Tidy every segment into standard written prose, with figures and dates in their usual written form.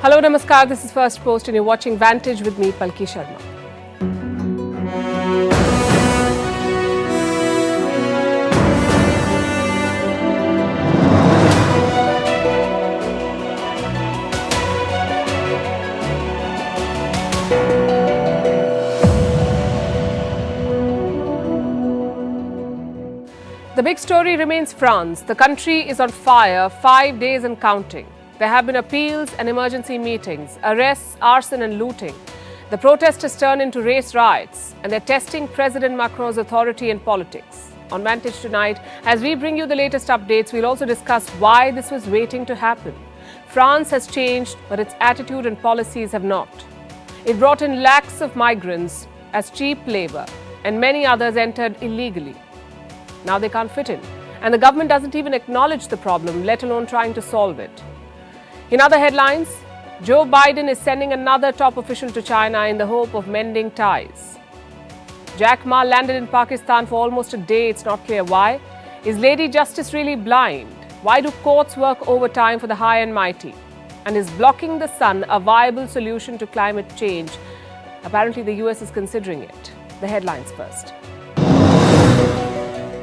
Hello, Namaskar. This is Firstpost and you're watching Vantage with me, Palki Sharma. The big story remains France. The country is on fire, 5 days and counting. There have been appeals and emergency meetings, arrests, arson and looting. The protest has turned into race riots and they're testing President Macron's authority and politics. On Vantage tonight, as we bring you the latest updates, we'll also discuss why this was waiting to happen. France has changed, but its attitude and policies have not. It brought in lakhs of migrants as cheap labor, and many others entered illegally. Now they can't fit in, and the government doesn't even acknowledge the problem, let alone trying to solve it. In other headlines, Joe Biden is sending another top official to China in the hope of mending ties. Jack Ma landed in Pakistan for almost a day. It's not clear why. Is Lady Justice really blind? Why do courts work overtime for the high and mighty? And is blocking the sun a viable solution to climate change? Apparently, the US is considering it. The headlines first.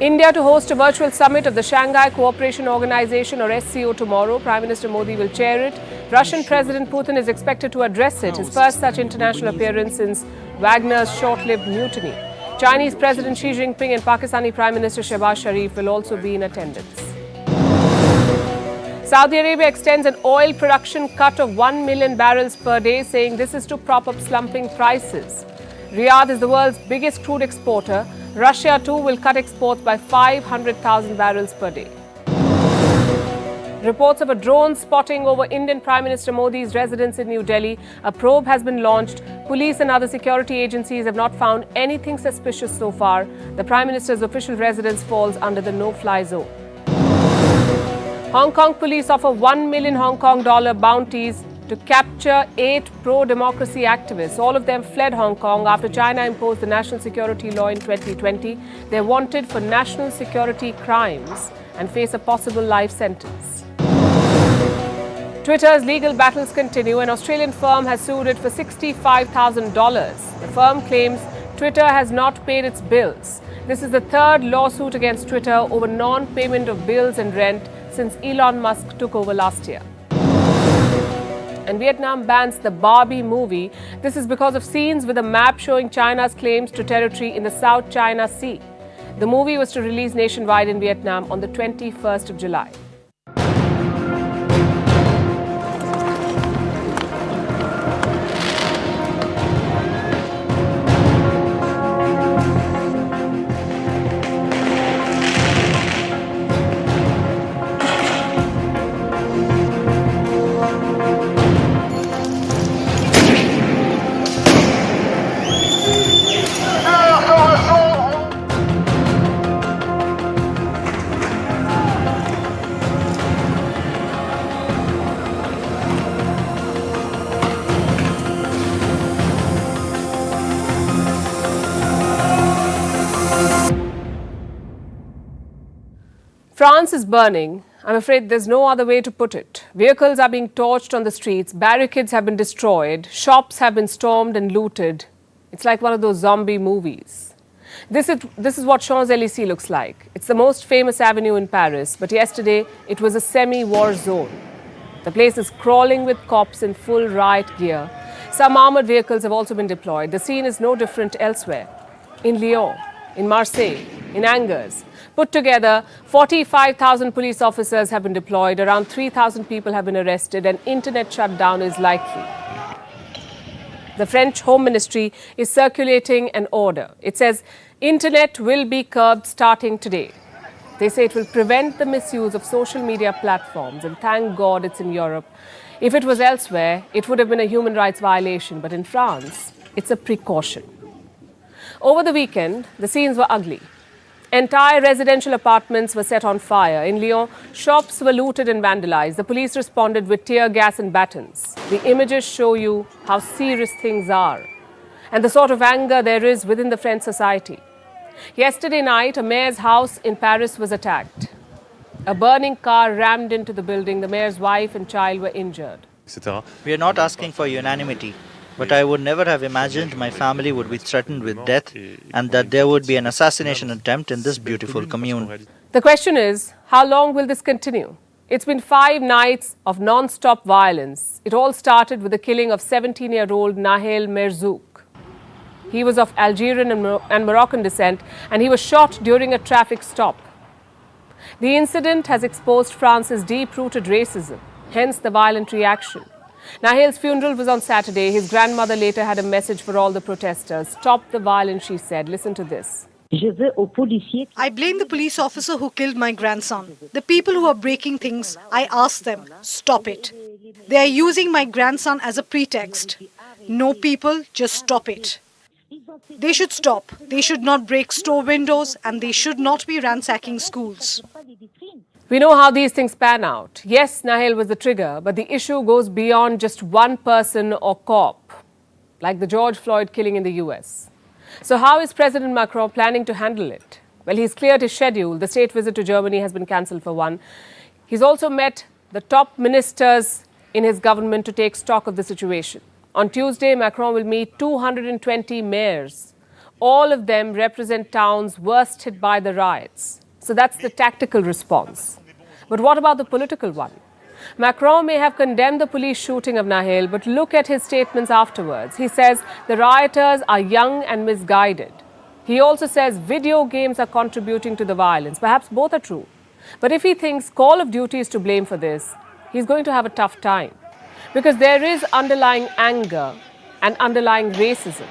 India to host a virtual summit of the Shanghai Cooperation Organization or SCO tomorrow. Prime Minister Modi will chair it. Russian President Putin is expected to address it, his first such international appearance since Wagner's short-lived mutiny. Chinese President Xi Jinping and Pakistani Prime Minister Shehbaz Sharif will also be in attendance. Saudi Arabia extends an oil production cut of 1 million barrels per day, saying this is to prop up slumping prices. Riyadh is the world's biggest crude exporter. Russia too will cut exports by 500,000 barrels per day. Reports of a drone spotting over Indian Prime Minister Modi's residence in New Delhi. A probe has been launched. Police and other security agencies have not found anything suspicious so far. The Prime Minister's official residence falls under the no-fly zone. Hong Kong police offer 1 million Hong Kong dollar bounties to capture 8 pro-democracy activists. All of them fled Hong Kong after China imposed the national security law in 2020. They're wanted for national security crimes and face a possible life sentence. Twitter's legal battles continue. An Australian firm has sued it for $65,000. The firm claims Twitter has not paid its bills. This is the third lawsuit against Twitter over non-payment of bills and rent since Elon Musk took over last year. And Vietnam bans the Barbie movie. This is because of scenes with a map showing China's claims to territory in the South China Sea. The movie was to release nationwide in Vietnam on the 21st of July. France is burning. I'm afraid there's no other way to put it. Vehicles are being torched on the streets, barricades have been destroyed, shops have been stormed and looted. It's like one of those zombie movies. This is what Champs-Élysées looks like. It's the most famous avenue in Paris, but yesterday it was a semi-war zone. The place is crawling with cops in full riot gear. Some armoured vehicles have also been deployed. The scene is no different elsewhere. In Lyon, in Marseille, in Angers. Put together, 45,000 police officers have been deployed, around 3,000 people have been arrested, and internet shutdown is likely. The French Home Ministry is circulating an order. It says internet will be curbed starting today. They say it will prevent the misuse of social media platforms, and thank God it's in Europe. If it was elsewhere, it would have been a human rights violation, but in France, it's a precaution. Over the weekend, the scenes were ugly. Entire residential apartments were set on fire. In Lyon, shops were looted and vandalized. The police responded with tear gas and batons. The images show you how serious things are and the sort of anger there is within the French society. Yesterday night, a mayor's house in Paris was attacked. A burning car rammed into the building. The mayor's wife and child were injured. etc. We are not asking for unanimity, but I would never have imagined my family would be threatened with death and that there would be an assassination attempt in this beautiful commune. The question is, how long will this continue? It's been 5 nights of non-stop violence. It all started with the killing of 17-year-old Nahel Merzouk. He was of Algerian and Moroccan descent, and he was shot during a traffic stop. The incident has exposed France's deep-rooted racism, hence the violent reaction. Nahel's funeral was on Saturday. His grandmother later had a message for all the protesters. Stop the violence, she said. Listen to this. I blame the police officer who killed my grandson. The people who are breaking things, I ask them, stop it. They are using my grandson as a pretext. No, people, just stop it. They should stop. They should not break store windows and they should not be ransacking schools. We know how these things pan out. Yes, Nahel was the trigger, but the issue goes beyond just one person or cop, like the George Floyd killing in the US. So how is President Macron planning to handle it? Well, he's cleared his schedule. The state visit to Germany has been cancelled for one. He's also met the top ministers in his government to take stock of the situation. On Tuesday, Macron will meet 220 mayors. All of them represent towns worst hit by the riots. So that's the tactical response. But what about the political one? Macron may have condemned the police shooting of Nahel, but look at his statements afterwards. He says the rioters are young and misguided. He also says video games are contributing to the violence. Perhaps both are true. But if he thinks Call of Duty is to blame for this, he's going to have a tough time. Because there is underlying anger and underlying racism.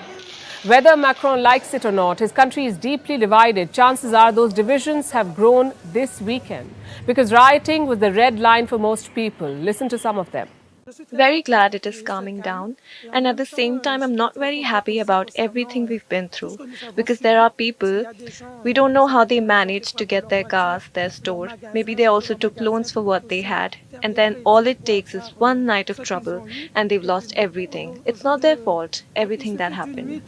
Whether Macron likes it or not, his country is deeply divided. Chances are those divisions have grown this weekend because rioting was the red line for most people. Listen to some of them. Very glad it is calming down, and at the same time I'm not very happy about everything we've been through, because there are people, we don't know how they managed to get their cars, their store, maybe they also took loans for what they had, and then all it takes is one night of trouble and they've lost everything. It's not their fault, everything that happened.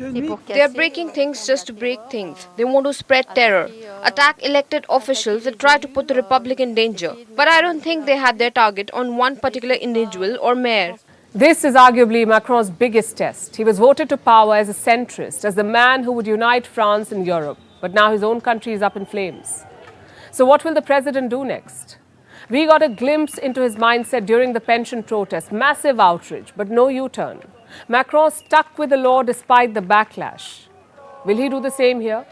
They are breaking things just to break things. They want to spread terror, attack elected officials and try to put the republic in danger. But I don't think they had their target on one particular individual or mayor. This is arguably Macron's biggest test. He was voted to power as a centrist, as the man who would unite France and Europe. But now his own country is up in flames. So what will the president do next? We got a glimpse into his mindset during the pension protest. Massive outrage, but no U-turn. Macron stuck with the law despite the backlash. Will he do the same here?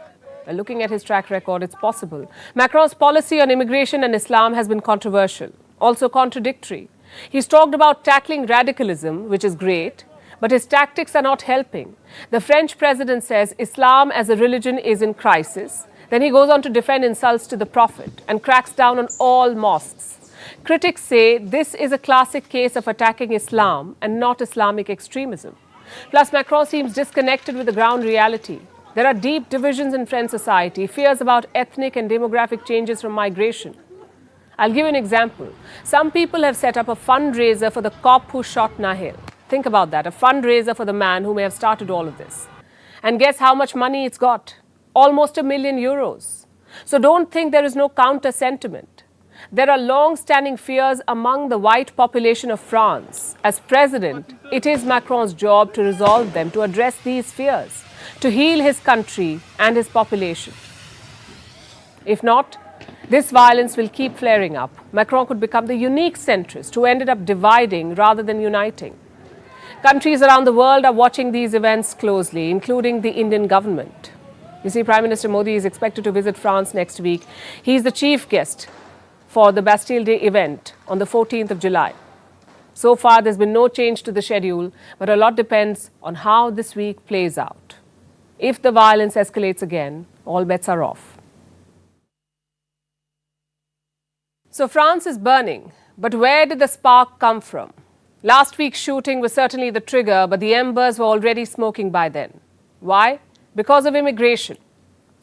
Well, looking at his track record, it's possible. Macron's policy on immigration and Islam has been controversial, also contradictory. He's talked about tackling radicalism, which is great, but his tactics are not helping. The French president says Islam as a religion is in crisis. Then he goes on to defend insults to the Prophet and cracks down on all mosques. Critics say this is a classic case of attacking Islam and not Islamic extremism. Plus, Macron seems disconnected with the ground reality. There are deep divisions in French society, fears about ethnic and demographic changes from migration. I'll give you an example. Some people have set up a fundraiser for the cop who shot Nahel. Think about that, a fundraiser for the man who may have started all of this. And guess how much money it's got? Almost €1 million. So don't think there is no counter sentiment. There are long-standing fears among the white population of France. As president, it is Macron's job to resolve them, to address these fears, to heal his country and his population. If not, this violence will keep flaring up. Macron could become the unique centrist who ended up dividing rather than uniting. Countries around the world are watching these events closely, including the Indian government. You see, Prime Minister Modi is expected to visit France next week. He is the chief guest for the Bastille Day event on the 14th of July. So far, there's been no change to the schedule, but a lot depends on how this week plays out. If the violence escalates again, all bets are off. So France is burning, but where did the spark come from? Last week's shooting was certainly the trigger, but the embers were already smoking by then. Why? Because of immigration.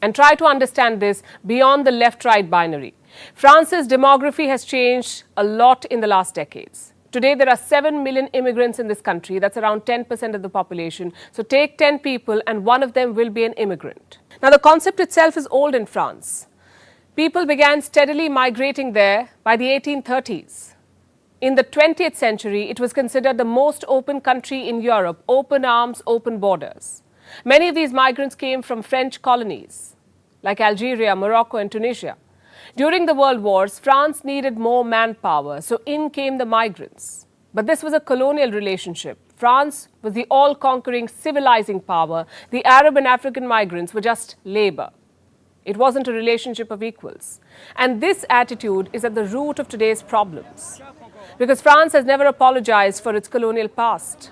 And try to understand this beyond the left-right binary. France's demography has changed a lot in the last decades. Today, there are 7 million immigrants in this country. That's around 10% of the population. So take 10 people and one of them will be an immigrant. Now, the concept itself is old in France. People began steadily migrating there by the 1830s. In the 20th century, it was considered the most open country in Europe, open arms, open borders. Many of these migrants came from French colonies, like Algeria, Morocco, and Tunisia. During the World Wars, France needed more manpower, so in came the migrants. But this was a colonial relationship. France was the all-conquering, civilizing power. The Arab and African migrants were just labor. It wasn't a relationship of equals. And this attitude is at the root of today's problems. Because France has never apologized for its colonial past.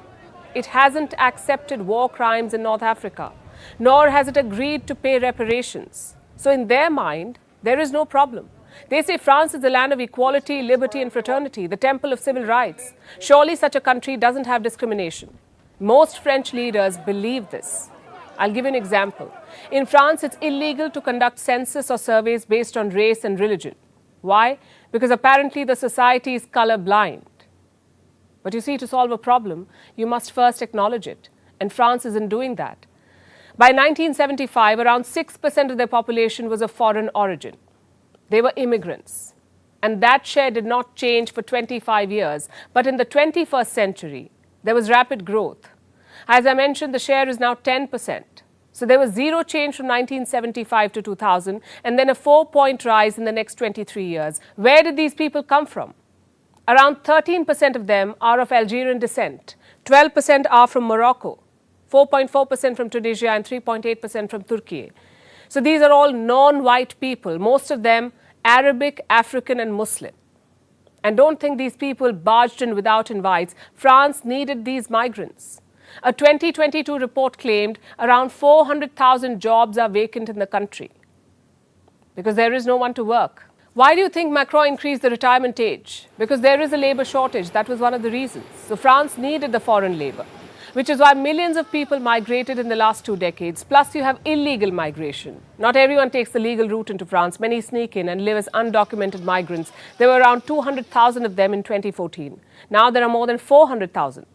It hasn't accepted war crimes in North Africa, nor has it agreed to pay reparations. So in their mind, there is no problem. They say France is the land of equality, liberty and fraternity, the temple of civil rights. Surely such a country doesn't have discrimination. Most French leaders believe this. I'll give you an example. In France, it's illegal to conduct census or surveys based on race and religion. Why? Because apparently the society is color blind. But you see, to solve a problem, you must first acknowledge it. And France isn't doing that. By 1975, around 6% of their population was of foreign origin. They were immigrants. And that share did not change for 25 years. But in the 21st century, there was rapid growth. As I mentioned, the share is now 10%. So there was zero change from 1975 to 2000, and then a 4-point rise in the next 23 years. Where did these people come from? Around 13% of them are of Algerian descent, 12% are from Morocco, 4.4% from Tunisia, and 3.8% from Turkey. So these are all non-white people, most of them Arabic, African, and Muslim. And don't think these people barged in without invites. France needed these migrants. A 2022 report claimed around 400,000 jobs are vacant in the country because there is no one to work. Why do you think Macron increased the retirement age? Because there is a labor shortage. That was one of the reasons. So France needed the foreign labor, which is why millions of people migrated in the last 2 decades. Plus, you have illegal migration. Not everyone takes the legal route into France. Many sneak in and live as undocumented migrants. There were around 200,000 of them in 2014. Now there are more than 400,000.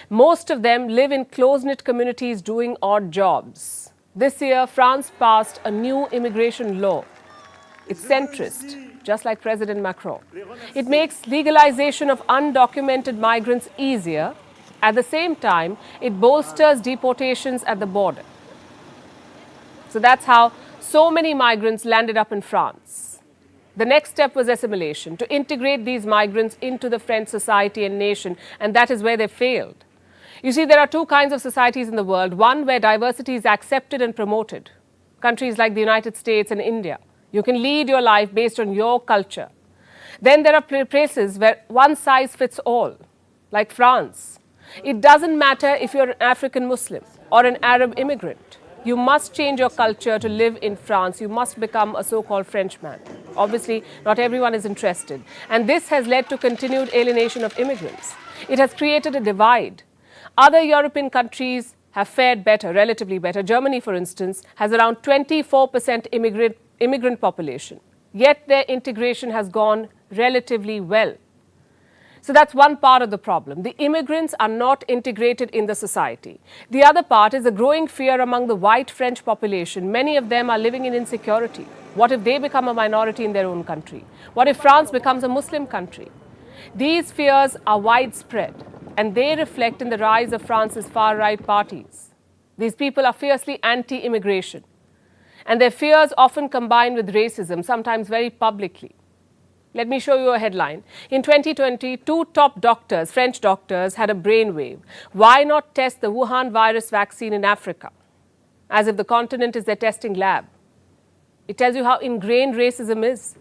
Most of them live in close-knit communities doing odd jobs. This year, France passed a new immigration law. It's centrist, just like President Macron. It makes legalization of undocumented migrants easier. At the same time, it bolsters deportations at the border. So that's how so many migrants landed up in France. The next step was assimilation, to integrate these migrants into the French society and nation, and that is where they failed. You see, there are 2 kinds of societies in the world. One where diversity is accepted and promoted. Countries like the United States and India. You can lead your life based on your culture. Then there are places where one size fits all, like France. It doesn't matter if you're an African Muslim or an Arab immigrant. You must change your culture to live in France. You must become a so-called Frenchman. Obviously, not everyone is interested. And this has led to continued alienation of immigrants. It has created a divide. Other European countries have fared better, relatively better. Germany, for instance, has around 24% immigrant population. Yet their integration has gone relatively well. So that's one part of the problem. The immigrants are not integrated in the society. The other part is a growing fear among the white French population. Many of them are living in insecurity. What if they become a minority in their own country? What if France becomes a Muslim country? These fears are widespread, and they reflect in the rise of France's far-right parties. These people are fiercely anti-immigration, and their fears often combine with racism, sometimes very publicly. Let me show you a headline. In 2020, 2 top doctors, French doctors, had a brainwave. Why not test the Wuhan virus vaccine in Africa? As if the continent is their testing lab. It tells you how ingrained racism is.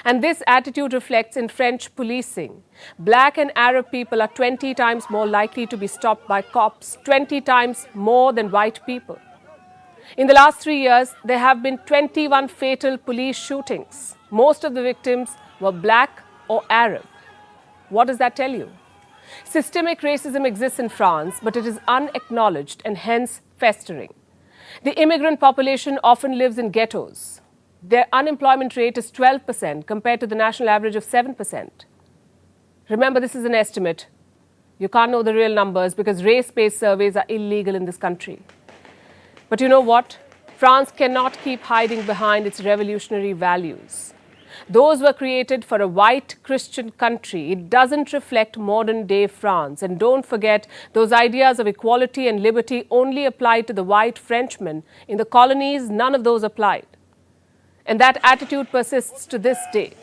And this attitude reflects in French policing. Black and Arab people are 20 times more likely to be stopped by cops, 20 times more than white people. In the last 3 years, there have been 21 fatal police shootings. Most of the victims were black or Arab. What does that tell you? Systemic racism exists in France, but it is unacknowledged and hence festering. The immigrant population often lives in ghettos. Their unemployment rate is 12% compared to the national average of 7%. Remember, this is an estimate. You can't know the real numbers because race-based surveys are illegal in this country. But you know what? France cannot keep hiding behind its revolutionary values. Those were created for a white Christian country. It doesn't reflect modern day France. And don't forget, those ideas of equality and liberty only applied to the white Frenchmen. In the colonies, none of those applied. And that attitude persists to this day.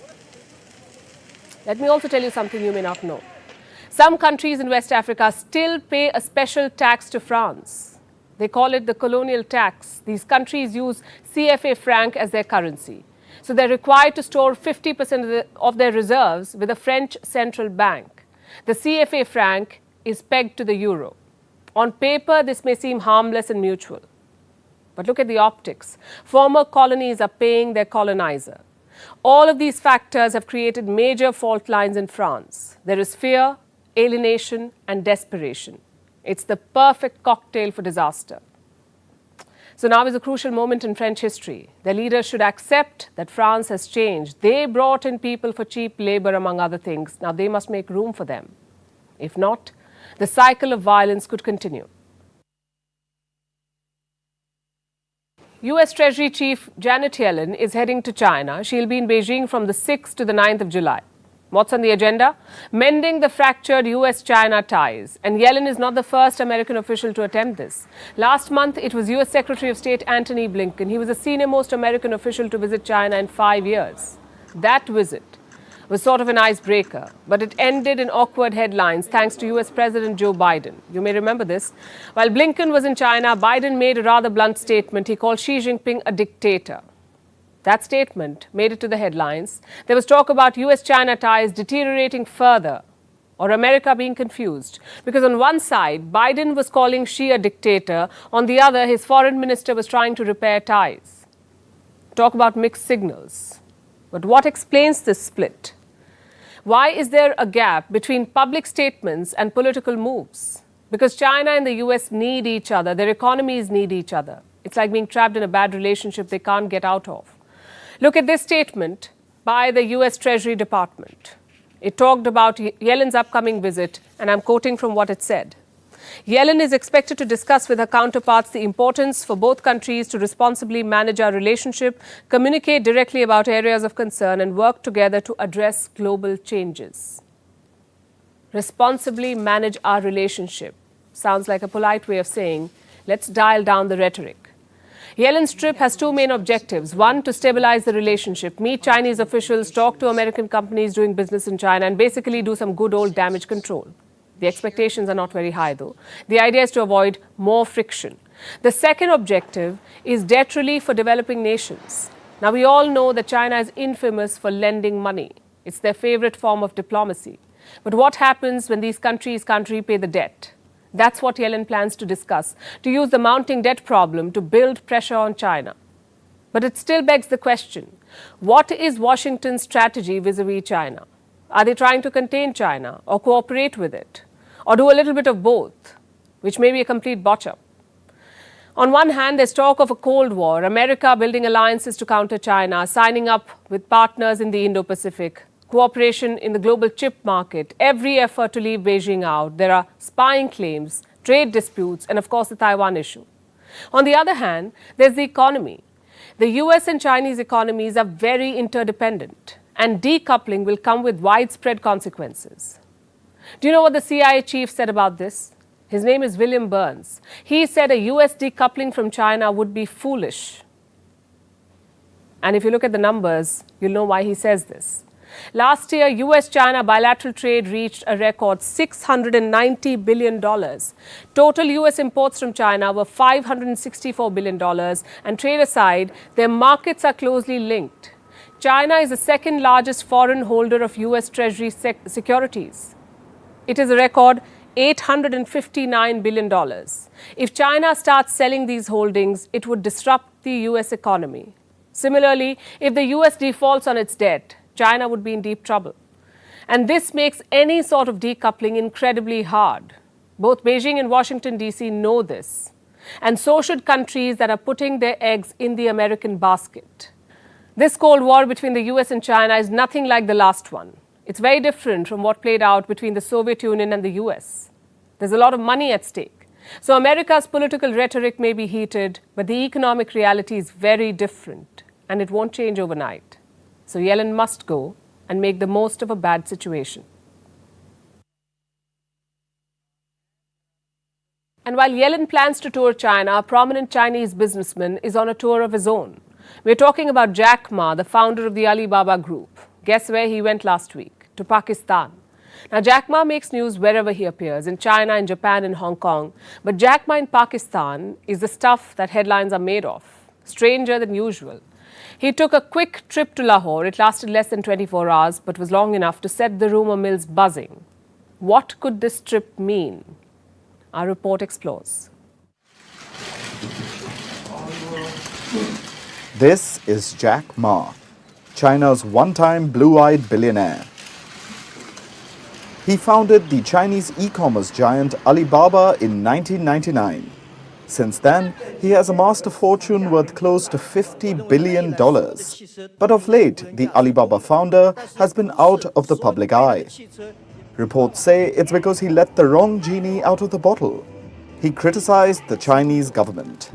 Let me also tell you something you may not know. Some countries in West Africa still pay a special tax to France. They call it the colonial tax. These countries use CFA franc as their currency. So they're required to store 50% of their reserves with the French central bank. The CFA franc is pegged to the euro. On paper, this may seem harmless and mutual. But look at the optics. Former colonies are paying their colonizer. All of these factors have created major fault lines in France. There is fear, alienation, and desperation. It's the perfect cocktail for disaster. So now is a crucial moment in French history. Their leaders should accept that France has changed. They brought in people for cheap labor, among other things. Now they must make room for them. If not, the cycle of violence could continue. US Treasury Chief Janet Yellen is heading to China. She'll be in Beijing from the 6th to the 9th of July. What's on the agenda? Mending the fractured US-China ties. And Yellen is not the first American official to attempt this. Last month, it was US Secretary of State Antony Blinken. He was the senior-most American official to visit China in 5 years. That visit was sort of an icebreaker, but it ended in awkward headlines thanks to US President Joe Biden. You may remember this. While Blinken was in China, Biden made a rather blunt statement. He called Xi Jinping a dictator. That statement made it to the headlines. There was talk about US-China ties deteriorating further or America being confused. Because on one side, Biden was calling Xi a dictator. On the other, his foreign minister was trying to repair ties. Talk about mixed signals. But what explains this split? Why is there a gap between public statements and political moves? Because China and the US need each other. Their economies need each other. It's like being trapped in a bad relationship they can't get out of. Look at this statement by the US Treasury Department. It talked about Yellen's upcoming visit, and I'm quoting from what it said. Yellen is expected to discuss with her counterparts the importance for both countries to responsibly manage our relationship, communicate directly about areas of concern, and work together to address global changes. Responsibly manage our relationship. Sounds like a polite way of saying, let's dial down the rhetoric. Yellen's trip has two main objectives. One, to stabilize the relationship, meet Chinese officials, talk to American companies doing business in China, and basically do some good old damage control. The expectations are not very high, though. The idea is to avoid more friction. The second objective is debt relief for developing nations. Now, we all know that China is infamous for lending money. It's their favorite form of diplomacy. But what happens when these countries can't repay the debt? That's what Yellen plans to discuss, to use the mounting debt problem to build pressure on China. But it still begs the question, what is Washington's strategy vis-a-vis China? Are they trying to contain China or cooperate with it? Or do a little bit of both, which may be a complete botch-up? On one hand, there's talk of a Cold War, America building alliances to counter China, signing up with partners in the Indo-Pacific, cooperation in the global chip market, every effort to leave Beijing out. There are spying claims, trade disputes, and of course the Taiwan issue. On the other hand, there's the economy. The US and Chinese economies are very interdependent, and decoupling will come with widespread consequences. Do you know what the CIA chief said about this? His name is William Burns. He said a US decoupling from China would be foolish. And if you look at the numbers, you'll know why he says this. Last year, US-China bilateral trade reached a record $690 billion. Total US imports from China were $564 billion. And trade aside, their markets are closely linked. China is the second largest foreign holder of US Treasury securities. It is a record $859 billion. If China starts selling these holdings, it would disrupt the US economy. Similarly, if the US defaults on its debt, China would be in deep trouble. And this makes any sort of decoupling incredibly hard. Both Beijing and Washington, D.C. know this. And so should countries that are putting their eggs in the American basket. This Cold War between the US and China is nothing like the last one. It's very different from what played out between the Soviet Union and the US. There's a lot of money at stake. So America's political rhetoric may be heated, but the economic reality is very different, and it won't change overnight. So Yellen must go and make the most of a bad situation. And while Yellen plans to tour China, a prominent Chinese businessman is on a tour of his own. We're talking about Jack Ma, the founder of the Alibaba Group. Guess where he went last week? To Pakistan. Now, Jack Ma makes news wherever he appears, in China, in Japan, in Hong Kong. But Jack Ma in Pakistan is the stuff that headlines are made of. Stranger than usual. He took a quick trip to Lahore. It lasted less than 24 hours, but was long enough to set the rumour mills buzzing. What could this trip mean? Our report explores. This is Jack Ma, China's one-time blue-eyed billionaire. He founded the Chinese e-commerce giant Alibaba in 1999. Since then, he has amassed a fortune worth close to $50 billion. But of late, the Alibaba founder has been out of the public eye. Reports say it's because he let the wrong genie out of the bottle. He criticized the Chinese government.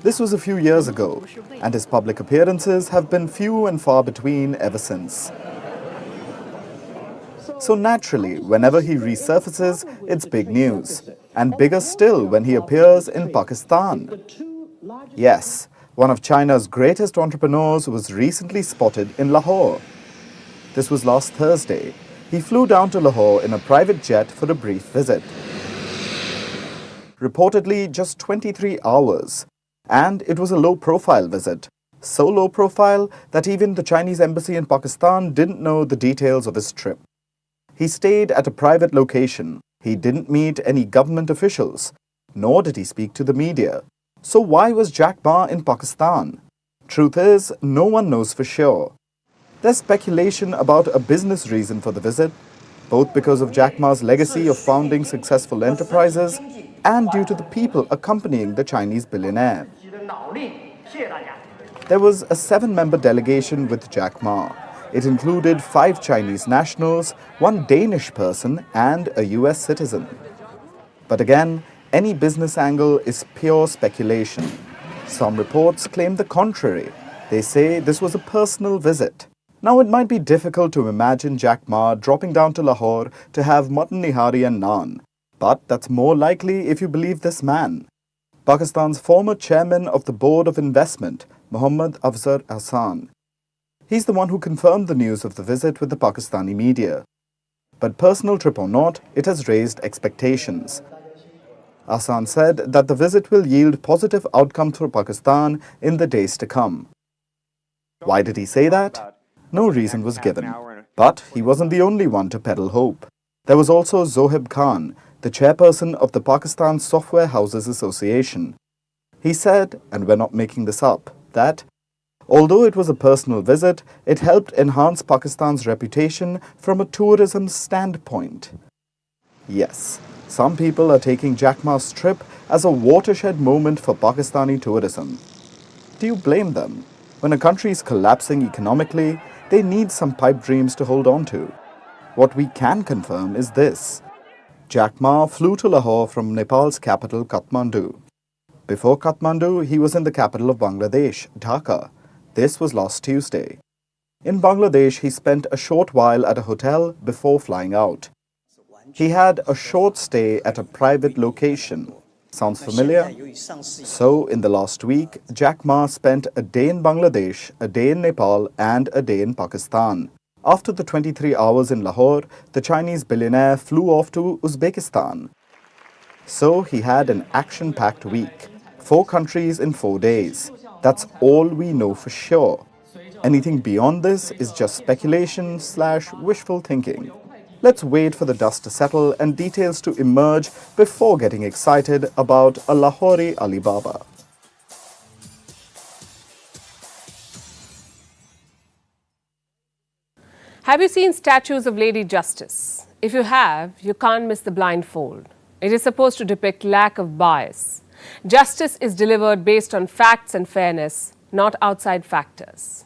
This was a few years ago, and his public appearances have been few and far between ever since. So naturally, whenever he resurfaces, it's big news. And bigger still when he appears in Pakistan. Yes, one of China's greatest entrepreneurs was recently spotted in Lahore. This was last Thursday. He flew down to Lahore in a private jet for a brief visit. Reportedly just 23 hours. And it was a low-profile visit. So low profile that even the Chinese embassy in Pakistan didn't know the details of his trip. He stayed at a private location. He didn't meet any government officials, nor did he speak to the media. So why was Jack Ma in Pakistan? Truth is, no one knows for sure. There's speculation about a business reason for the visit, both because of Jack Ma's legacy of founding successful enterprises and due to the people accompanying the Chinese billionaire. There was a 7-member delegation with Jack Ma. It included 5 Chinese nationals, 1 Danish person, and a US citizen. But again, any business angle is pure speculation. Some reports claim the contrary. They say this was a personal visit. Now, it might be difficult to imagine Jack Ma dropping down to Lahore to have mutton nihari and naan. But that's more likely if you believe this man. Pakistan's former chairman of the Board of Investment, Mohammad Afzal Hassan. He's the one who confirmed the news of the visit with the Pakistani media. But personal trip or not, it has raised expectations. Hassan said that the visit will yield positive outcomes for Pakistan in the days to come. Why did he say that? No reason was given. But he wasn't the only one to peddle hope. There was also Zohaib Khan, the chairperson of the Pakistan Software Houses Association. He said, and we're not making this up, that although it was a personal visit, it helped enhance Pakistan's reputation from a tourism standpoint. Yes, some people are taking Jack Ma's trip as a watershed moment for Pakistani tourism. Do you blame them? When a country is collapsing economically, they need some pipe dreams to hold on to. What we can confirm is this. Jack Ma flew to Lahore from Nepal's capital, Kathmandu. Before Kathmandu, he was in the capital of Bangladesh, Dhaka. This was last Tuesday. In Bangladesh, he spent a short while at a hotel before flying out. He had a short stay at a private location. Sounds familiar? So, in the last week, Jack Ma spent a day in Bangladesh, a day in Nepal, and a day in Pakistan. After the 23 hours in Lahore, the Chinese billionaire flew off to Uzbekistan. So, he had an action-packed week. 4 countries in 4 days. That's all we know for sure. Anything beyond this is just speculation/wishful thinking. Let's wait for the dust to settle and details to emerge before getting excited about a Lahori Alibaba. Have you seen statues of Lady Justice? If you have, you can't miss the blindfold. It is supposed to depict lack of bias. Justice is delivered based on facts and fairness, not outside factors.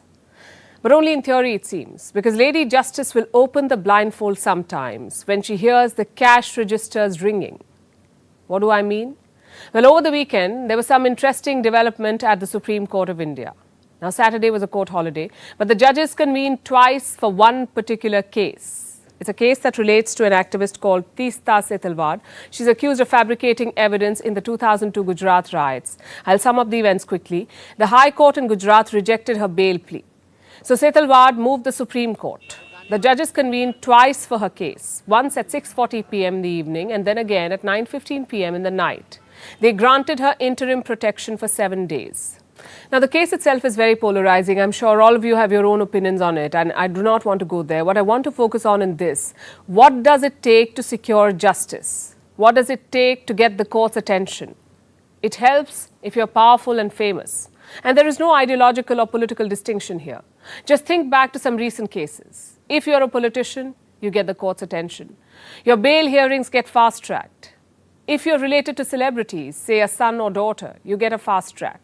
But only in theory, it seems, because Lady Justice will open the blindfold sometimes when she hears the cash registers ringing. What do I mean? Well, over the weekend, there was some interesting development at the Supreme Court of India. Now, Saturday was a court holiday, but the judges convened twice for one particular case. It's a case that relates to an activist called Teesta Setalvad. She's accused of fabricating evidence in the 2002 Gujarat riots. I'll sum up the events quickly. The High Court in Gujarat rejected her bail plea. So Setalvad moved the Supreme Court. The judges convened twice for her case, once at 6:40 p.m. in the evening and then again at 9:15 p.m. in the night. They granted her interim protection for 7 days. Now, the case itself is very polarizing. I'm sure all of you have your own opinions on it, and I do not want to go there. What I want to focus on in this, what does it take to secure justice? What does it take to get the court's attention? It helps if you're powerful and famous. And there is no ideological or political distinction here. Just think back to some recent cases. If you're a politician, you get the court's attention. Your bail hearings get fast-tracked. If you're related to celebrities, say a son or daughter, you get a fast track.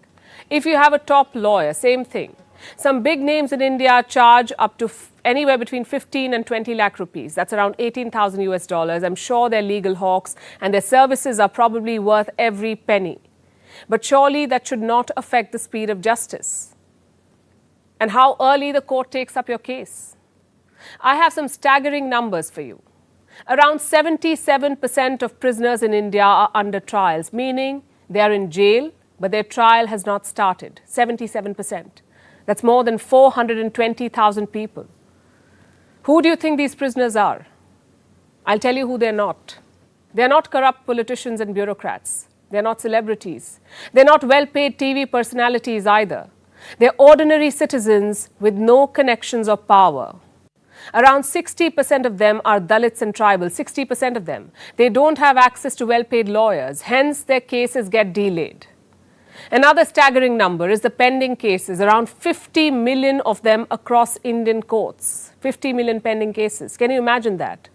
If you have a top lawyer, same thing. Some big names in India charge up to anywhere between 15 and 20 lakh rupees. That's around 18,000 US dollars. I'm sure they're legal hawks and their services are probably worth every penny. But surely that should not affect the speed of justice and how early the court takes up your case. I have some staggering numbers for you. Around 77% of prisoners in India are under trials, meaning they are in jail, but their trial has not started. 77%. That's more than 420,000 people. Who do you think these prisoners are? I'll tell you who they're not. They're not corrupt politicians and bureaucrats. They're not celebrities. They're not well-paid TV personalities either. They're ordinary citizens with no connections or power. Around 60% of them are Dalits and tribals, 60% of them. They don't have access to well-paid lawyers, hence their cases get delayed. Another staggering number is the pending cases, around 50 million of them across Indian courts. 50 million pending cases. Can you imagine that?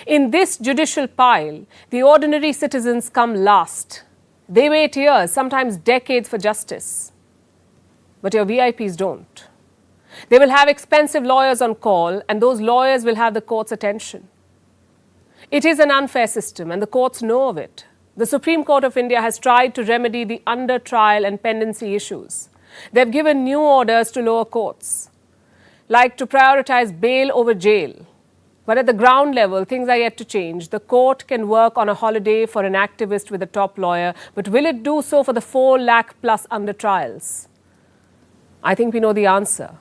In this judicial pile, the ordinary citizens come last. They wait years, sometimes decades for justice. But your VIPs don't. They will have expensive lawyers on call, and those lawyers will have the court's attention. It is an unfair system, and the courts know of it. The Supreme Court of India has tried to remedy the under-trial and pendency issues. They've given new orders to lower courts, like to prioritize bail over jail. But at the ground level, things are yet to change. The court can work on a holiday for an activist with a top lawyer, but will it do so for the 4 lakh plus under trials? I think we know the answer.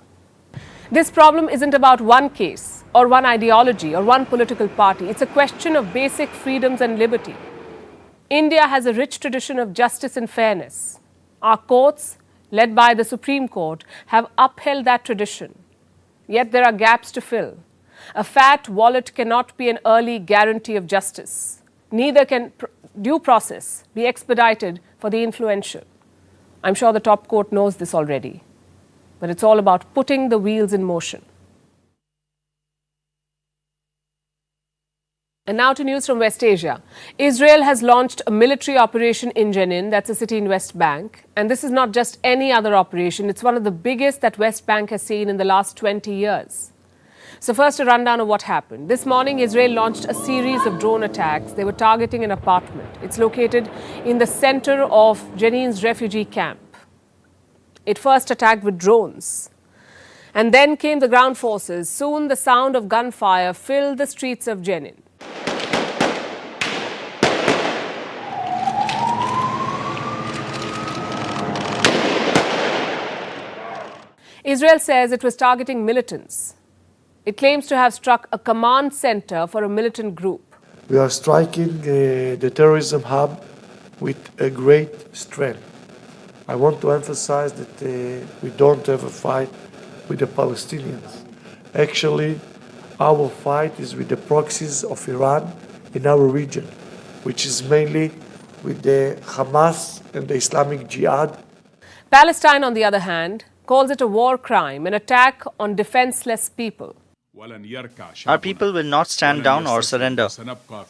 This problem isn't about one case or one ideology or one political party. It's a question of basic freedoms and liberty. India has a rich tradition of justice and fairness. Our courts, led by the Supreme Court, have upheld that tradition. Yet there are gaps to fill. A fat wallet cannot be an early guarantee of justice. Neither can due process be expedited for the influential. I'm sure the top court knows this already. But it's all about putting the wheels in motion. And now to news from West Asia. Israel has launched a military operation in Jenin, that's a city in West Bank. And this is not just any other operation, it's one of the biggest that West Bank has seen in the last 20 years. So first, a rundown of what happened. This morning, Israel launched a series of drone attacks. They were targeting an apartment. It's located in the center of Jenin's refugee camp. It first attacked with drones. And then came the ground forces. Soon the sound of gunfire filled the streets of Jenin. Israel says it was targeting militants. It claims to have struck a command center for a militant group. We are striking the terrorism hub with a great strength. I want to emphasize that we don't have a fight with the Palestinians. Actually, our fight is with the proxies of Iran in our region, which is mainly with the Hamas and the Islamic Jihad. Palestine, on the other hand, calls it a war crime, an attack on defenseless people. Our people will not stand down or surrender.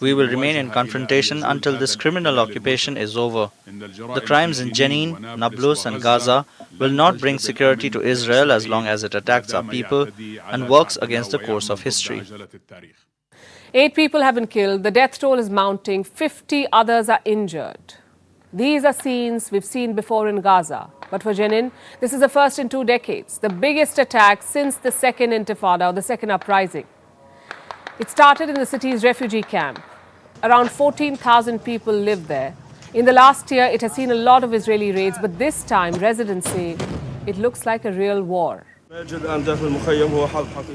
We will remain in confrontation until this criminal occupation is over. The crimes in Jenin, Nablus and Gaza will not bring security to Israel as long as it attacks our people and works against the course of history. 8 people have been killed. The death toll is mounting. 50 others are injured. These are scenes we've seen before in Gaza. But for Jenin, this is the first in 2 decades, the biggest attack since the second intifada or the second uprising. It started in the city's refugee camp. Around 14,000 people live there. In the last year, it has seen a lot of Israeli raids, but this time, residents say it looks like a real war.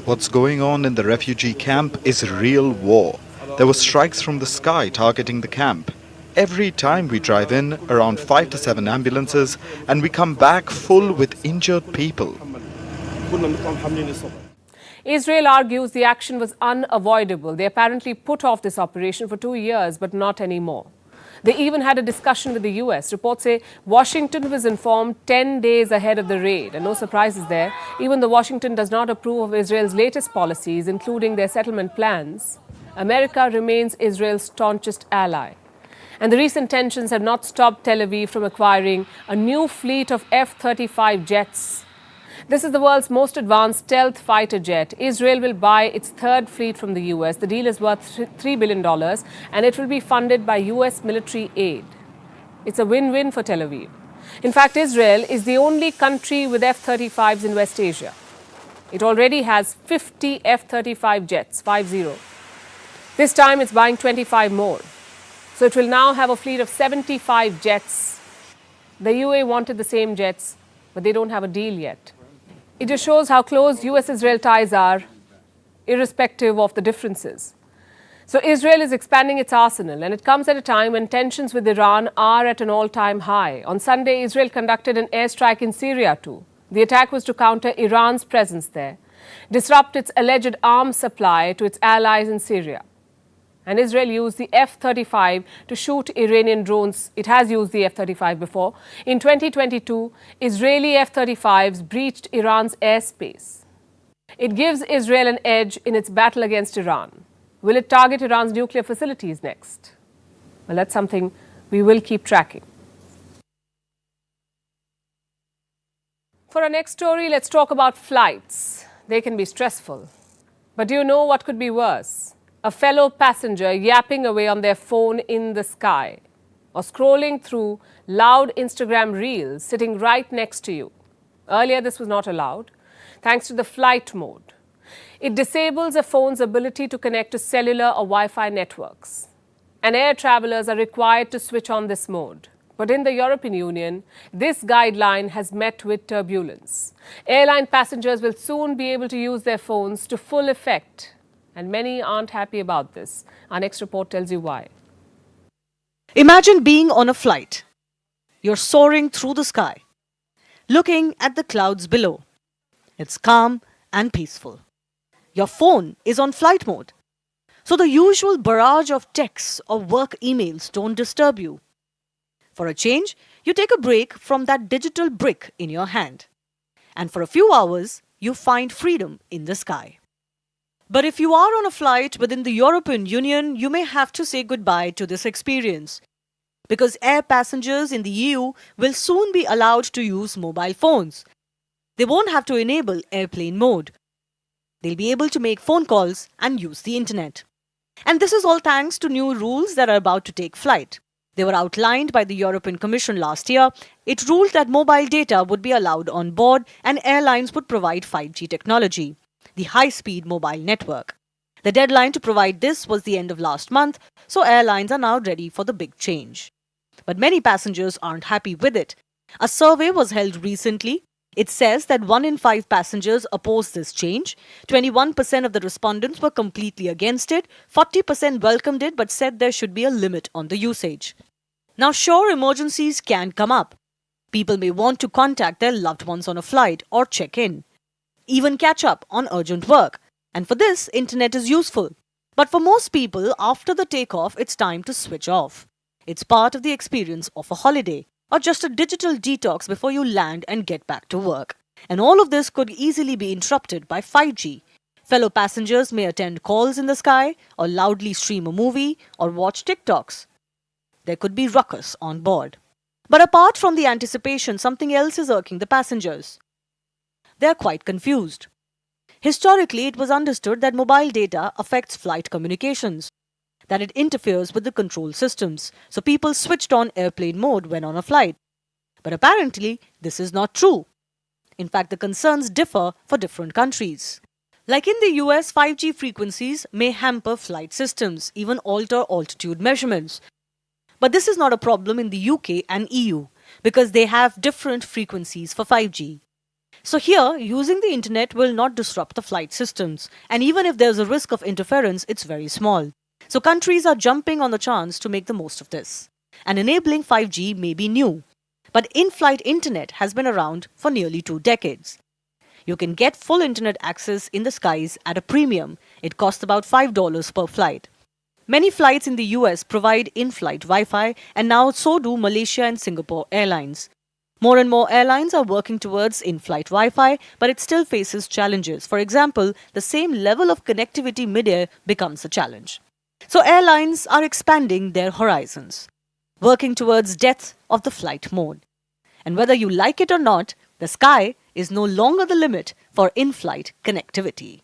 What's going on in the refugee camp is real war. There were strikes from the sky targeting the camp. Every time we drive in, around 5 to 7 ambulances, and we come back full with injured people. Israel argues the action was unavoidable. They apparently put off this operation for 2 years, but not anymore. They even had a discussion with the US. Reports say Washington was informed 10 days ahead of the raid. And no surprises there. Even though Washington does not approve of Israel's latest policies, including their settlement plans, America remains Israel's staunchest ally. And the recent tensions have not stopped Tel Aviv from acquiring a new fleet of F-35 jets. This is the world's most advanced stealth fighter jet. Israel will buy its third fleet from the US. The deal is worth $3 billion and it will be funded by US military aid. It's a win-win for Tel Aviv. In fact, Israel is the only country with F-35s in West Asia. It already has 50 F-35 jets, 50. This time it's buying 25 more. So it will now have a fleet of 75 jets. The UAE wanted the same jets, but they don't have a deal yet. It just shows how close US-Israel ties are, irrespective of the differences. So Israel is expanding its arsenal, and it comes at a time when tensions with Iran are at an all-time high. On Sunday, Israel conducted an airstrike in Syria too. The attack was to counter Iran's presence there, disrupt its alleged arms supply to its allies in Syria. And Israel used the F-35 to shoot Iranian drones. It has used the F-35 before. In 2022, Israeli F-35s breached Iran's airspace. It gives Israel an edge in its battle against Iran. Will it target Iran's nuclear facilities next? Well, that's something we will keep tracking. For our next story, let's talk about flights. They can be stressful. But do you know what could be worse? A fellow passenger yapping away on their phone in the sky, or scrolling through loud Instagram reels sitting right next to you. Earlier, this was not allowed, thanks to the flight mode. It disables a phone's ability to connect to cellular or Wi-Fi networks. And air travelers are required to switch on this mode. But in the European Union, this guideline has met with turbulence. Airline passengers will soon be able to use their phones to full effect. And many aren't happy about this. Our next report tells you why. Imagine being on a flight. You're soaring through the sky, looking at the clouds below. It's calm and peaceful. Your phone is on flight mode, so the usual barrage of texts or work emails don't disturb you. For a change, you take a break from that digital brick in your hand. And for a few hours, you find freedom in the sky. But if you are on a flight within the European Union, you may have to say goodbye to this experience. Because air passengers in the EU will soon be allowed to use mobile phones. They won't have to enable airplane mode. They'll be able to make phone calls and use the internet. And this is all thanks to new rules that are about to take flight. They were outlined by the European Commission last year. It ruled that mobile data would be allowed on board and airlines would provide 5G technology, the high-speed mobile network. The deadline to provide this was the end of last month, so airlines are now ready for the big change. But many passengers aren't happy with it. A survey was held recently. It says that 1 in 5 passengers oppose this change. 21% of the respondents were completely against it. 40% welcomed it but said there should be a limit on the usage. Now, sure, emergencies can come up. People may want to contact their loved ones on a flight or check in, even catch up on urgent work. And for this, internet is useful. But for most people, after the takeoff, it's time to switch off. It's part of the experience of a holiday, or just a digital detox before you land and get back to work. And all of this could easily be interrupted by 5G. Fellow passengers may attend calls in the sky, or loudly stream a movie, or watch TikToks. There could be ruckus on board. But apart from the anticipation, something else is irking the passengers. They are quite confused. Historically, it was understood that mobile data affects flight communications. that it interferes with the control systems, so people switched on airplane mode when on a flight. But apparently, this is not true. In fact, the concerns differ for different countries. Like in the US, 5G frequencies may hamper flight systems, even alter altitude measurements. But this is not a problem in the UK and EU, because they have different frequencies for 5G. So here, using the internet will not disrupt the flight systems, and even if there's a risk of interference, it's very small. So countries are jumping on the chance to make the most of this. And enabling 5G may be new, but in-flight internet has been around for nearly 2 decades. You can get full internet access in the skies at a premium. It costs about $5 per flight. Many flights in the US provide in-flight Wi-Fi, and now so do Malaysia and Singapore Airlines. More and more airlines are working towards in-flight Wi-Fi, but it still faces challenges. For example, the same level of connectivity mid-air becomes a challenge. So airlines are expanding their horizons, working towards death of the flight mode. And whether you like it or not, the sky is no longer the limit for in-flight connectivity.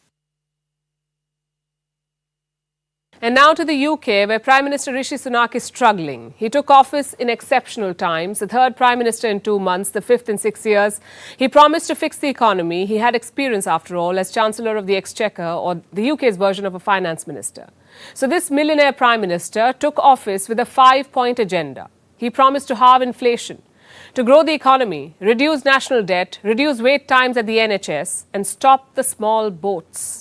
And now to the UK, where Prime Minister Rishi Sunak is struggling. He took office in exceptional times, the third Prime Minister in 2 months, the fifth in 6 years. He promised to fix the economy. He had experience, after all, as Chancellor of the Exchequer, or the UK's version of a finance minister. So this millionaire Prime Minister took office with a 5-point agenda. He promised to halve inflation, to grow the economy, reduce national debt, reduce wait times at the NHS, and stop the small boats.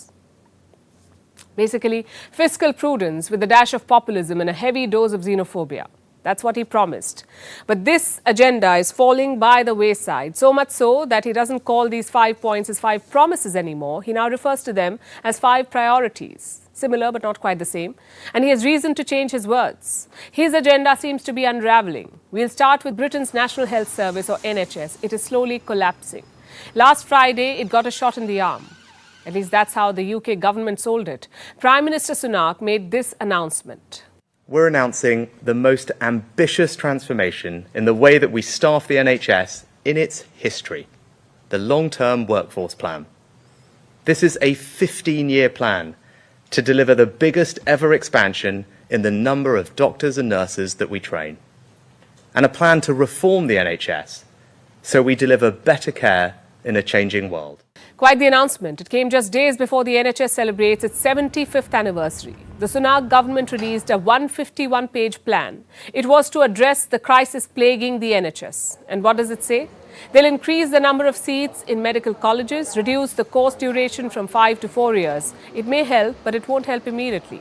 Basically, fiscal prudence with a dash of populism and a heavy dose of xenophobia. That's what he promised. But this agenda is falling by the wayside, so much so that he doesn't call these 5 points as 5 promises anymore. He now refers to them as 5 priorities. Similar but not quite the same. And he has reason to change his words. His agenda seems to be unravelling. We'll start with Britain's National Health Service, or NHS. It is slowly collapsing. Last Friday, it got a shot in the arm. At least that's how the UK government sold it. Prime Minister Sunak made this announcement. We're announcing the most ambitious transformation in the way that we staff the NHS in its history, the long-term workforce plan. This is a 15-year plan to deliver the biggest ever expansion in the number of doctors and nurses that we train, and a plan to reform the NHS so we deliver better care in a changing world. Quite the announcement. It came just days before the NHS celebrates its 75th anniversary. The Sunak government released a 151-page plan. It was to address the crisis plaguing the NHS. And what does it say? They'll increase the number of seats in medical colleges, reduce the course duration from 5 to 4 years. It may help, but it won't help immediately.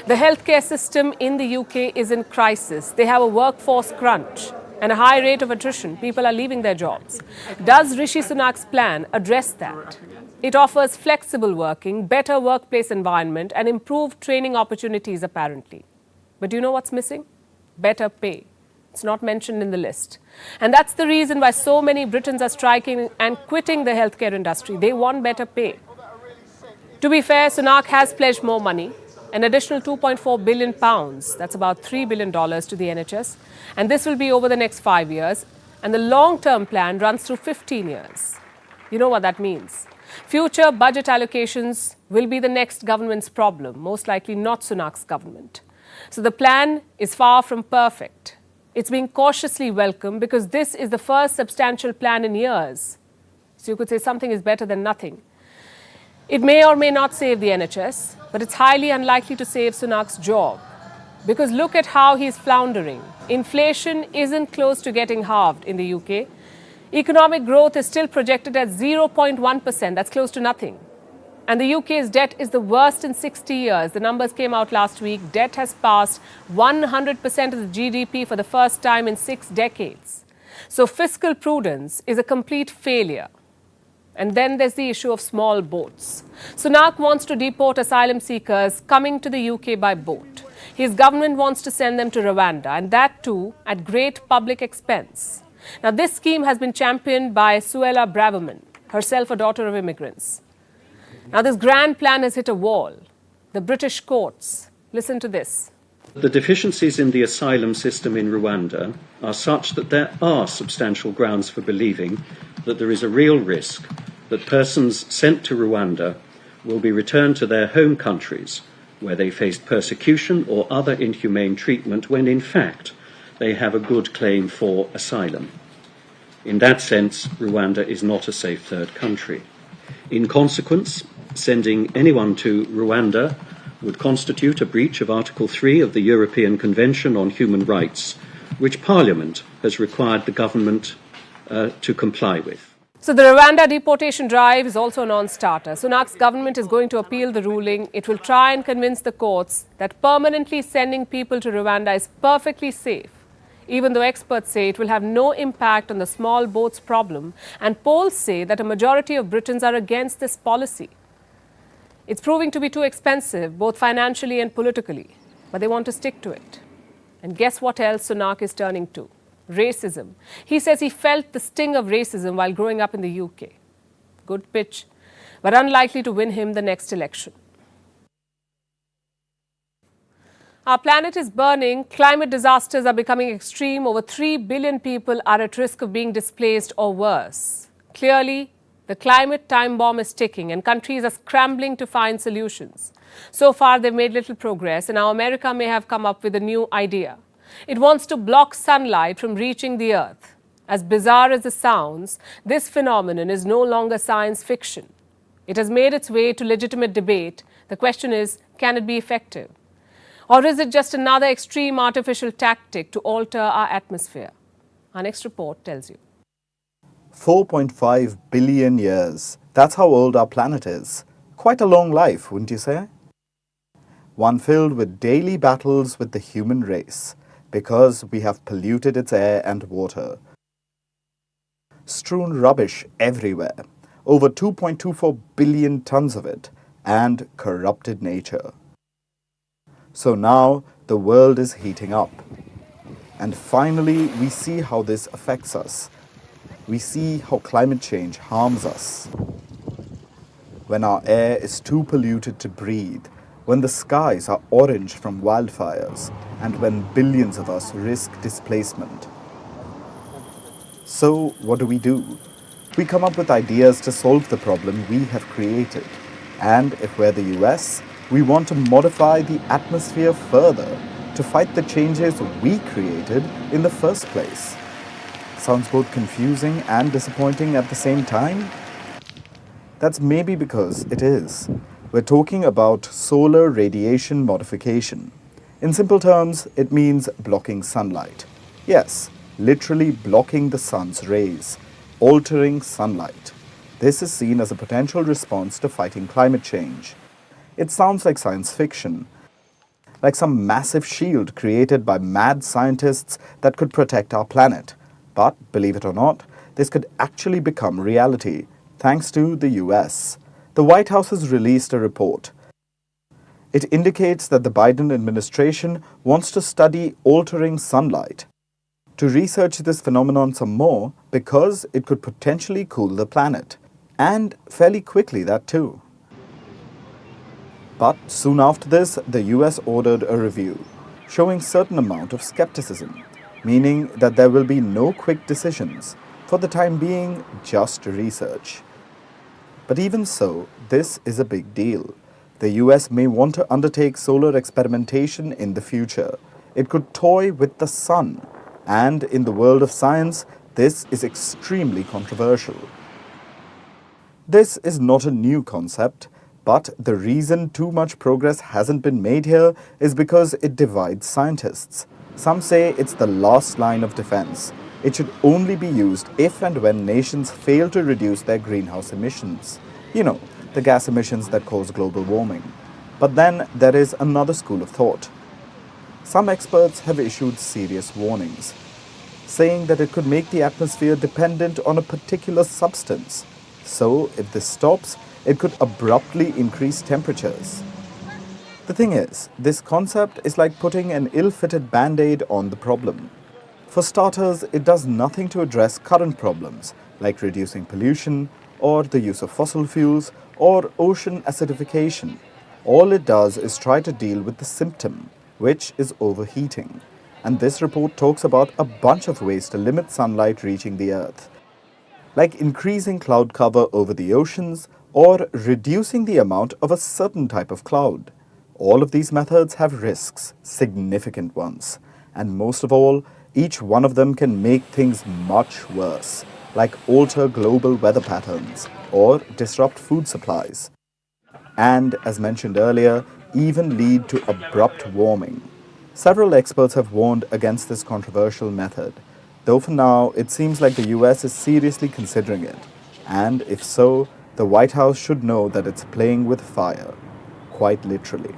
The healthcare system in the UK is in crisis. They have a workforce crunch and a high rate of attrition. People are leaving their jobs. Does Rishi Sunak's plan address that? It offers flexible working, better workplace environment, and improved training opportunities, apparently. But do you know what's missing? Better pay. It's not mentioned in the list. And that's the reason why so many Britons are striking and quitting the healthcare industry. They want better pay. To be fair, Sunak has pledged more money. An additional £2.4 billion, that's about $3 billion to the NHS. And this will be over the next 5 years. And the long-term plan runs through 15 years. You know what that means. Future budget allocations will be the next government's problem, most likely not Sunak's government. So the plan is far from perfect. It's being cautiously welcomed because this is the first substantial plan in years. So you could say something is better than nothing. It may or may not save the NHS, but it's highly unlikely to save Sunak's job. Because look at how he's floundering. Inflation isn't close to getting halved in the UK. Economic growth is still projected at 0.1%. That's close to nothing. And the UK's debt is the worst in 60 years. The numbers came out last week. Debt has passed 100% of the GDP for the first time in 6 decades. So fiscal prudence is a complete failure. And then there's the issue of small boats. Sunak wants to deport asylum seekers coming to the UK by boat. His government wants to send them to Rwanda, and that too at great public expense. Now, this scheme has been championed by Suella Braverman, herself a daughter of immigrants. Now, this grand plan has hit a wall. The British courts. Listen to this. The deficiencies in the asylum system in Rwanda are such that there are substantial grounds for believing that there is a real risk that persons sent to Rwanda will be returned to their home countries where they faced persecution or other inhumane treatment when in fact they have a good claim for asylum. In that sense, Rwanda is not a safe third country. In consequence, sending anyone to Rwanda would constitute a breach of Article 3 of the European Convention on Human Rights, which Parliament has required the government to comply with. So the Rwanda deportation drive is also a non-starter. Sunak's government is going to appeal the ruling. It will try and convince the courts that permanently sending people to Rwanda is perfectly safe, even though experts say it will have no impact on the small boats problem, and polls say that a majority of Britons are against this policy. It's proving to be too expensive, both financially and politically, but they want to stick to it. And guess what else Sunak is turning to? Racism. He says he felt the sting of racism while growing up in the UK. Good pitch, but unlikely to win him the next election. Our planet is burning. Climate disasters are becoming extreme. Over 3 billion people are at risk of being displaced or worse. Clearly, the climate time bomb is ticking and countries are scrambling to find solutions. So far, they've made little progress, and now America may have come up with a new idea. It wants to block sunlight from reaching the earth. As bizarre as it sounds, this phenomenon is no longer science fiction. It has made its way to legitimate debate. The question is, can it be effective? Or is it just another extreme artificial tactic to alter our atmosphere? Our next report tells you. 4.5 billion years. That's how old our planet is. Quite a long life, wouldn't you say? One filled with daily battles with the human race, because we have polluted its air and water. Strewn rubbish everywhere, over 2.24 billion tons of it, and corrupted nature. So now the world is heating up. And finally, we see how this affects us. We see how climate change harms us. When our air is too polluted to breathe, when the skies are orange from wildfires, and when billions of us risk displacement. So what do? We come up with ideas to solve the problem we have created. And if we're the US, we want to modify the atmosphere further to fight the changes we created in the first place. Sounds both confusing and disappointing at the same time? That's maybe because it is. We're talking about solar radiation modification. In simple terms, it means blocking sunlight. Yes, literally blocking the sun's rays, altering sunlight. This is seen as a potential response to fighting climate change. It sounds like science fiction, like some massive shield created by mad scientists that could protect our planet. But, believe it or not, this could actually become reality, thanks to the US. The White House has released a report. It indicates that the Biden administration wants to study altering sunlight, to research this phenomenon some more because it could potentially cool the planet. And fairly quickly, that too. But soon after this, the US ordered a review, showing certain amount of skepticism, meaning that there will be no quick decisions. For the time being, just research. But even so, this is a big deal. The US may want to undertake solar experimentation in the future. It could toy with the sun. And in the world of science, this is extremely controversial. This is not a new concept, but the reason too much progress hasn't been made here is because it divides scientists. Some say it's the last line of defense. It should only be used if and when nations fail to reduce their greenhouse emissions. You know, the gas emissions that cause global warming. But then there is another school of thought. Some experts have issued serious warnings, saying that it could make the atmosphere dependent on a particular substance. So, if this stops, it could abruptly increase temperatures. The thing is, this concept is like putting an ill-fitted band-aid on the problem. For starters, it does nothing to address current problems, like reducing pollution, or the use of fossil fuels, or ocean acidification. All it does is try to deal with the symptom, which is overheating. And this report talks about a bunch of ways to limit sunlight reaching the Earth, like increasing cloud cover over the oceans, or reducing the amount of a certain type of cloud. All of these methods have risks, significant ones. And most of all, each one of them can make things much worse, like alter global weather patterns or disrupt food supplies. And, as mentioned earlier, even lead to abrupt warming. Several experts have warned against this controversial method, though for now it seems like the US is seriously considering it. And if so, the White House should know that it's playing with fire, quite literally.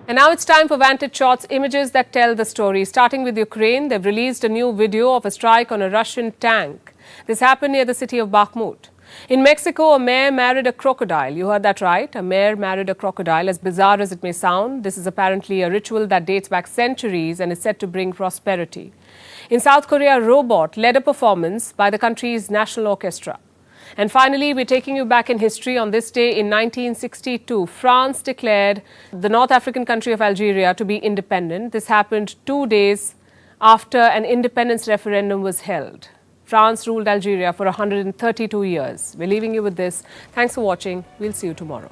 And now it's time for Vantage Shots, images that tell the story. Starting with Ukraine, they've released a new video of a strike on a Russian tank. This happened near the city of Bakhmut. In Mexico, a mayor married a crocodile. You heard that right. A mayor married a crocodile. As bizarre as it may sound, this is apparently a ritual that dates back centuries and is said to bring prosperity. In South Korea, a robot led a performance by the country's national orchestra. And finally, we're taking you back in history. On this day in 1962, France declared the North African country of Algeria to be independent. This happened 2 days after an independence referendum was held. France ruled Algeria for 132 years. We're leaving you with this. Thanks for watching. We'll see you tomorrow.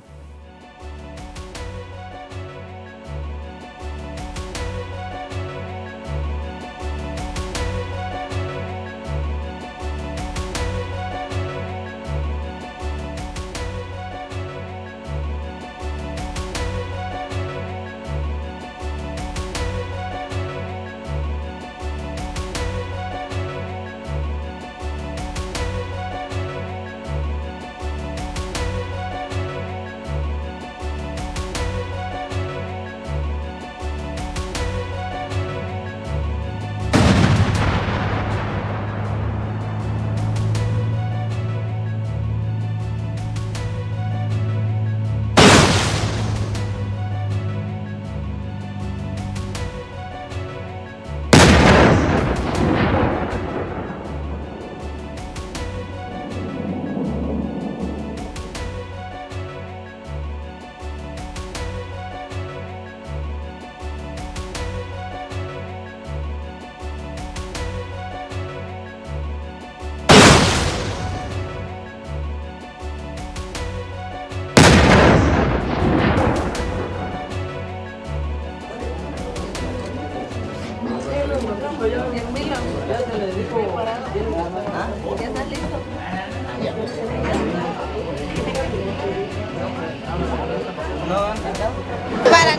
Para